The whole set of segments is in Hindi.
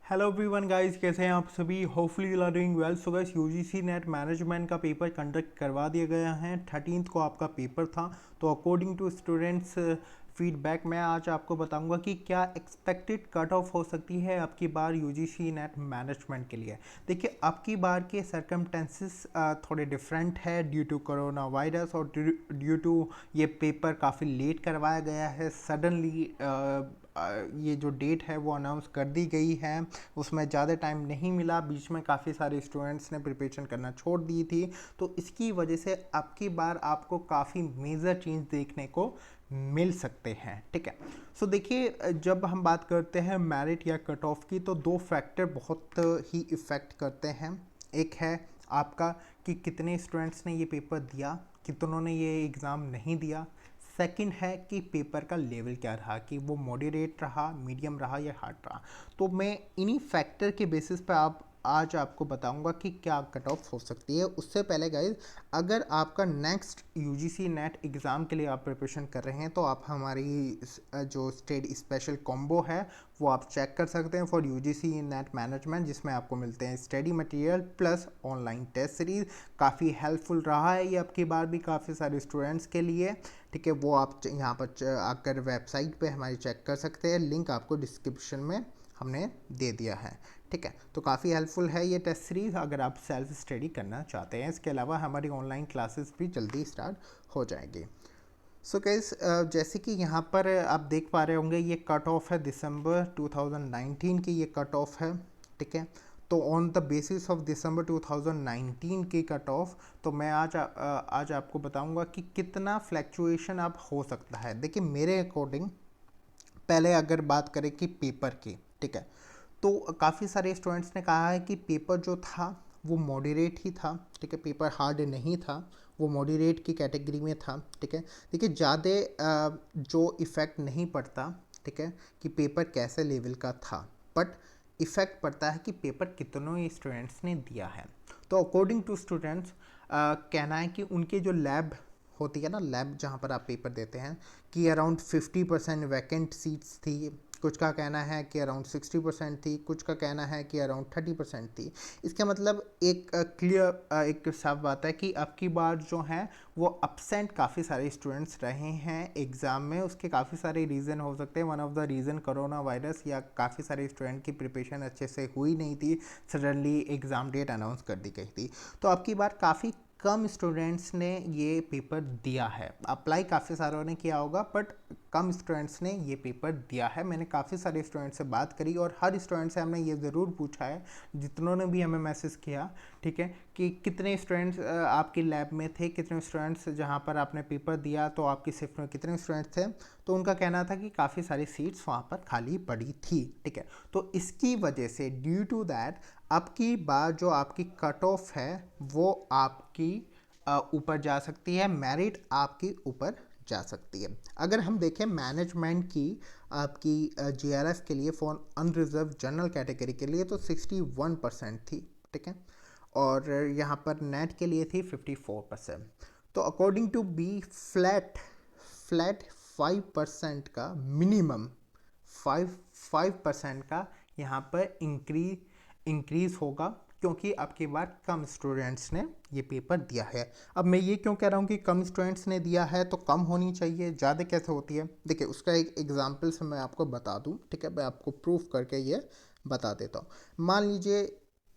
हेलो एवरीवन गाइस, कैसे हैं आप सभी। Hopefully you are doing well. So guys, UGC net management का पेपर कंडक्ट करवा दिया गया है। 13th को आपका पेपर था। तो अकॉर्डिंग टू स्टूडेंट्स फीडबैक मैं आज आपको बताऊंगा कि क्या एक्सपेक्टेड कट ऑफ हो सकती है आपकी बार यूजीसी नेट मैनेजमेंट के लिए। देखिए, आपकी बार के सर्कमटेंसेस थोड़े डिफरेंट है ड्यू टू कोरोना वायरस और ड्यू टू ये पेपर काफ़ी लेट करवाया गया है। सडनली ये जो डेट है वो अनाउंस कर दी गई है, उसमें ज़्यादा टाइम नहीं मिला। बीच में काफ़ी सारे स्टूडेंट्स ने प्रिपरेशन करना छोड़ दी थी। तो इसकी वजह से अब की बार आपको काफ़ी मेजर चेंज देखने को मिल सकते हैं। ठीक है। सो देखिए, जब हम बात करते हैं मेरिट या कट ऑफ की, तो दो फैक्टर बहुत ही इफ़ेक्ट करते हैं। एक है आपका कि कितने स्टूडेंट्स ने ये पेपर दिया, कितनों ने ये एग्ज़ाम नहीं दिया। सेकंड है कि पेपर का लेवल क्या रहा, कि वो मॉडरेट रहा, मीडियम रहा या हार्ड रहा। तो मैं इन्हीं फैक्टर के बेसिस पे आज आपको बताऊंगा कि क्या कट ऑफ हो सकती है। उससे पहले गाइज, अगर आपका नेक्स्ट यूजीसी नेट एग्ज़ाम के लिए आप प्रिपरेशन कर रहे हैं तो आप हमारी जो स्टेट स्पेशल कॉम्बो है वो आप चेक कर सकते हैं फॉर यूजीसी नेट मैनेजमेंट, जिसमें आपको मिलते हैं study material plus online test series. काफ़ी हेल्पफुल रहा है ये आपकी बार भी काफ़ी सारे स्टूडेंट्स के लिए। ठीक है, वो आप यहाँ पर आकर वेबसाइट पे हमारी चेक कर सकते हैं। लिंक आपको डिस्क्रिप्शन में हमने दे दिया है। ठीक है, तो काफ़ी हेल्पफुल है ये टेस्ट सीरीज़ अगर आप सेल्फ स्टडी करना चाहते हैं। इसके अलावा हमारी ऑनलाइन क्लासेस भी जल्दी स्टार्ट हो जाएंगी। सो गाइस, जैसे कि यहाँ पर आप देख पा रहे होंगे, ये कट ऑफ है दिसंबर 2019 की, ये कट ऑफ है। ठीक है, तो on the basis of December 2019 की कट ऑफ, तो मैं आज आपको बताऊंगा कि कितना फ्लैक्चुएशन अब हो सकता है। देखिए, मेरे अकॉर्डिंग पहले अगर बात करें कि पेपर की, ठीक है, तो काफ़ी सारे स्टूडेंट्स ने कहा है कि पेपर जो था वो मॉडरेट ही था। ठीक है, पेपर हार्ड नहीं था, वो मॉडरेट की कैटेगरी में था। ठीक है, देखिए ज़्यादा जो इफ़ेक्ट नहीं पड़ता, ठीक है, कि पेपर कैसे लेवल का था, बट इफ़ेक्ट पड़ता है कि पेपर कितनों स्टूडेंट्स ने दिया है। तो अकॉर्डिंग टू स्टूडेंट्स कहना है कि उनके जो लैब होती है ना, लैब जहाँ पर आप पेपर देते हैं, कि अराउंड 50% वैकेंट सीट्स थी। कुछ का कहना है कि अराउंड 60% थी, कुछ का कहना है कि अराउंड 30% थी। इसका मतलब एक क्लियर एक साफ बात है कि अब की बार जो है वो अपसेंट काफ़ी सारे स्टूडेंट्स रहे हैं एग्ज़ाम में। उसके काफ़ी सारे रीज़न हो सकते हैं। One of the reason corona virus, या काफ़ी सारे स्टूडेंट की प्रिपरेशन अच्छे से हुई नहीं थी, सडनली एग्ज़ाम डेट अनाउंस कर दी गई थी। तो अब की बार काफ़ी कम स्टूडेंट्स ने ये पेपर दिया है। अप्लाई काफ़ी सारों ने किया होगा, बट कम स्टूडेंट्स ने ये पेपर दिया है। मैंने काफ़ी सारे स्टूडेंट्स से बात करी और हर स्टूडेंट से हमने ये ज़रूर पूछा है, जितनों ने भी हमें मैसेज किया, ठीक है, कि कितने स्टूडेंट्स आपकी लैब में थे, कितने स्टूडेंट्स जहाँ पर आपने पेपर दिया तो आपकी शिफ्ट में कितने स्टूडेंट्स थे। तो उनका कहना था कि काफ़ी सारी सीट्स वहाँ पर खाली पड़ी थी। ठीक है, तो इसकी वजह से ड्यू टू दैट अब की बार जो आपकी कट ऑफ है वो आपकी ऊपर जा सकती है, मेरिट आपकी ऊपर जा सकती है। अगर हम देखें मैनेजमेंट की आपकी जीआरएफ के लिए फॉर अनरिजर्व जनरल कैटेगरी के लिए तो 61% थी। ठीक है, और यहाँ पर नेट के लिए थी 54%। तो according to be flat flat 5% का मिनिमम, 5% का यहाँ पर इंक्रीज होगा, क्योंकि अब की बार कम स्टूडेंट्स ने ये पेपर दिया है। अब मैं ये क्यों कह रहा हूँ कि कम स्टूडेंट्स ने दिया है तो कम होनी चाहिए, ज़्यादा कैसे होती है। देखिए, उसका एक एग्जांपल से मैं आपको बता दूँ। ठीक है, मैं आपको प्रूफ करके ये बता देता हूँ। मान लीजिए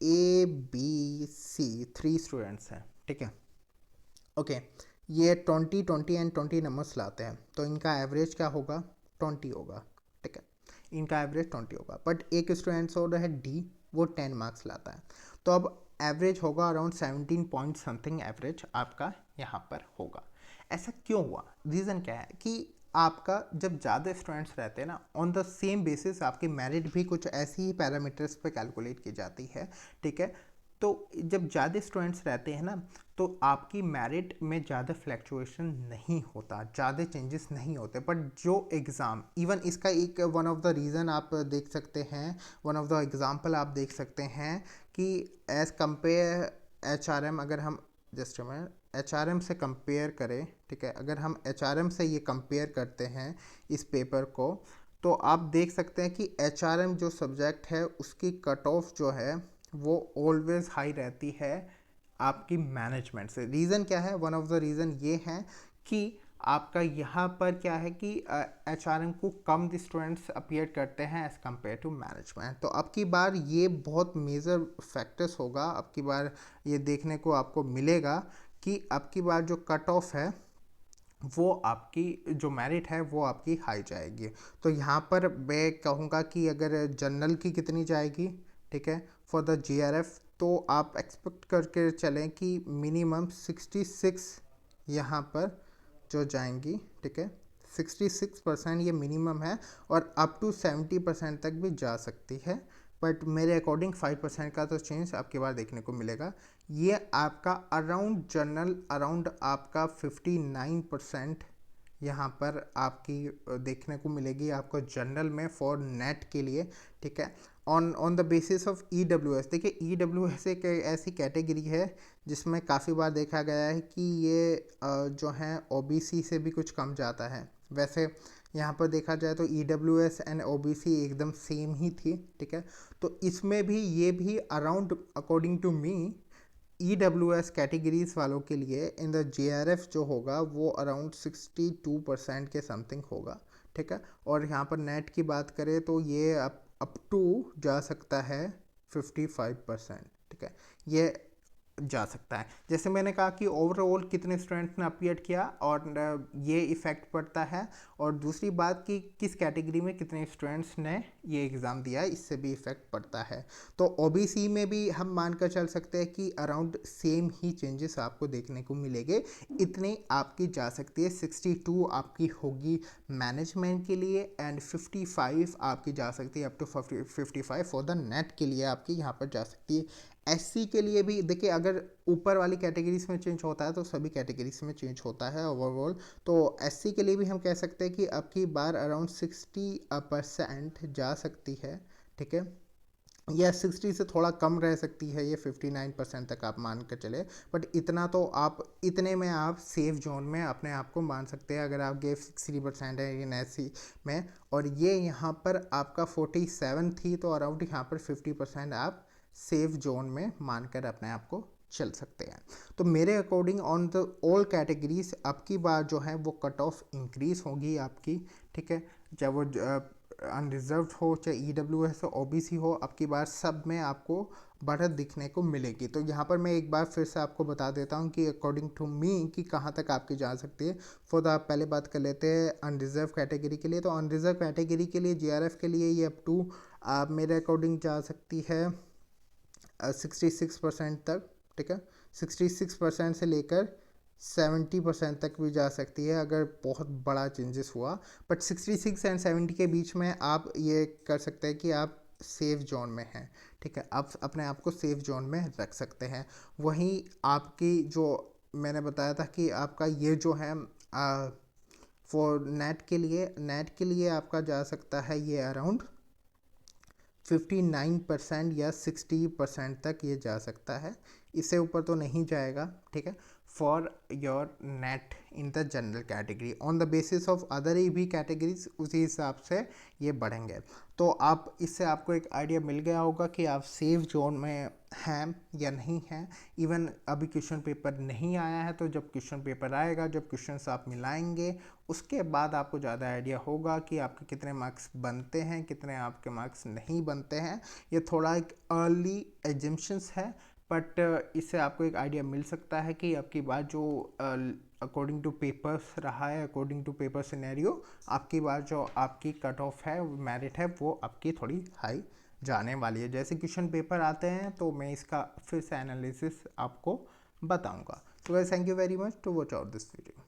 ABC 3 स्टूडेंट्स हैं। ठीक है, ओके, ये 20 नंबर्स लाते हैं, तो इनका एवरेज क्या होगा, 20 होगा। ठीक है, इनका एवरेज 20 होगा, बट एक स्टूडेंट्स और है डी, वो 10 मार्क्स लाता है। तो अब एवरेज होगा अराउंड 17 पॉइंट समथिंग, एवरेज आपका यहाँ पर होगा। ऐसा क्यों हुआ, रीज़न क्या है कि आपका जब ज़्यादा स्टूडेंट्स रहते हैं ना, ऑन द सेम बेसिस आपकी मेरिट भी कुछ ऐसी ही पैरामीटर्स पे कैलकुलेट की जाती है। ठीक है, तो जब ज़्यादा स्टूडेंट्स रहते हैं ना, तो आपकी मेरिट में ज़्यादा फ्लैक्चुएशन नहीं होता, ज़्यादा चेंजेस नहीं होते। बट जो एग्ज़ाम, इवन इसका एक वन ऑफ द रीज़न आप देख सकते हैं, वन ऑफ द एग्ज़ाम्पल आप देख सकते हैं कि एज़ कंपेयर HRM, अगर हम जस्ट में HRM से कंपेयर करें, ठीक है, अगर हम HRM से ये कंपेयर करते हैं इस पेपर को, तो आप देख सकते हैं कि HRM जो सब्जेक्ट है उसकी कट ऑफ जो है वो ऑलवेज हाई रहती है आपकी मैनेजमेंट से। रीज़न क्या है? वन ऑफ द रीज़न ये है कि आपका यहाँ पर क्या है कि HRM को कम स्टूडेंट्स अपीयर करते हैं एज़ कम्पेयर टू मैनेजमेंट। तो अब की बार ये बहुत मेजर फैक्टर्स होगा, अब की बार ये देखने को आपको मिलेगा कि अब की बार जो कट ऑफ है वो आपकी जो मेरिट है वो आपकी हाई जाएगी। तो यहाँ पर मैं कहूँगा कि अगर जनरल की कितनी जाएगी, ठीक है, फॉर द GRF, तो आप एक्सपेक्ट करके चलें कि मिनिमम 66 यहाँ पर जो जाएंगी, ठीक है, 66% ये मिनिमम है, और अप टू 70% तक भी जा सकती है। बट मेरे अकॉर्डिंग 5% का तो चेंज आपके बार देखने को मिलेगा। ये आपका अराउंड जनरल अराउंड आपका 59% यहाँ पर आपकी देखने को मिलेगी आपको जनरल में फॉर नेट के लिए, ठीक है। On the basis of EWS, देखिए EWS एक ऐसी कैटेगरी है जिसमें काफ़ी बार देखा गया है कि ये जो है OBC से भी कुछ कम जाता है। वैसे यहाँ पर देखा जाए तो EWS एंड OBC एकदम सेम ही थी, ठीक है। तो इसमें भी ये भी around according to me EWS categories वालों के लिए इन द JRF जो होगा वो अराउंड 62% के समथिंग होगा, ठीक है। और यहाँ पर नेट की बात करें तो ये अप टू जा सकता है 55%, ठीक है, ये जा सकता है। जैसे मैंने कहा कि ओवरऑल कितने स्टूडेंट्स ने अपीयर किया और ये इफ़ेक्ट पड़ता है, और दूसरी बात कि किस कैटेगरी में कितने स्टूडेंट्स ने ये एग्ज़ाम दिया है, इससे भी इफ़ेक्ट पड़ता है। तो OBC में भी हम मानकर चल सकते हैं कि अराउंड सेम ही चेंजेस आपको देखने को मिलेंगे, इतनी आपकी जा सकती है। 62 आपकी होगी मैनेजमेंट के लिए एंड 55 आपकी जा सकती है, up to 55 for the net के लिए आपकी यहाँ पर जा सकती है। SC के लिए भी देखिए, अगर ऊपर वाली कैटेगरीज में चेंज होता है तो सभी कैटेगरीज में चेंज होता है ओवरऑल। तो SC के लिए भी हम कह सकते हैं कि अब की बार अराउंड 60% जा सकती है, ठीक है, या 60 से थोड़ा कम रह सकती है, ये 59% तक आप मान कर चले। बट इतना तो आप, इतने में आप सेफ जोन में अपने आप को मान सकते हैं अगर आपके 60% है इन SC में, और ये यहाँ पर आपका 47 थी, तो अराउंड यहाँ पर 50% आप सेफ जोन में मानकर अपने आप को चल सकते हैं। तो मेरे according on the all categories अब की बार जो है वो कट ऑफ इंक्रीज होगी आपकी, ठीक है, चाहे वो अनरिजर्व हो, चाहे EWS हो, OBC हो, अब की बार सब में आपको बढ़त दिखने को मिलेगी। तो यहाँ पर मैं एक बार फिर से आपको बता देता हूँ कि अकॉर्डिंग टू मी कि कहाँ तक आपकी जा सकती है। फॉर द पहले बात कर लेते हैं अनरिजर्व कैटेगरी के लिए। तो अनरिजर्व कैटेगरी के लिए GRF के लिए ये अप टू मेरे अकॉर्डिंग जा सकती है 66% तक, ठीक है, 66% से लेकर 70% तक भी जा सकती है अगर बहुत बड़ा चेंजेस हुआ। बट 66 एंड 70 के बीच में आप ये कर सकते हैं कि आप सेफ जोन में हैं, ठीक है, आप अपने आप को सेफ जोन में रख सकते हैं। वहीं आपकी जो मैंने बताया था कि आपका ये जो है फॉर नेट के लिए आपका जा सकता है ये अराउंड 59% या 60% तक ये जा सकता है, इससे ऊपर तो नहीं जाएगा, ठीक है, for your net in the general category. On the basis of other भी कैटेगरीज उसी हिसाब से ये बढ़ेंगे। तो आप इससे आपको एक आइडिया मिल गया होगा कि आप सेफ जोन में हैं या नहीं हैं। इवन अभी क्वेश्चन पेपर नहीं आया है, तो जब क्वेश्चन पेपर आएगा, जब क्वेश्चंस आप मिलाएंगे, उसके बाद आपको ज़्यादा आइडिया होगा कि आपके कितने मार्क्स बनते हैं, कितने आपके मार्क्स नहीं बनते हैं। ये थोड़ा एक अर्ली एजम्पशंस है, बट इससे आपको एक आइडिया मिल सकता है कि आपकी बात जो अकॉर्डिंग टू पेपर्स रहा है, अकॉर्डिंग टू पेपर सिनेरियो, आपकी बात जो आपकी कट ऑफ है, मेरिट है, वो आपकी थोड़ी हाई जाने वाली है। जैसे क्वेश्चन पेपर आते हैं तो मैं इसका फिर से एनालिसिस आपको बताऊंगा। So guys, thank you very much to watch out this video.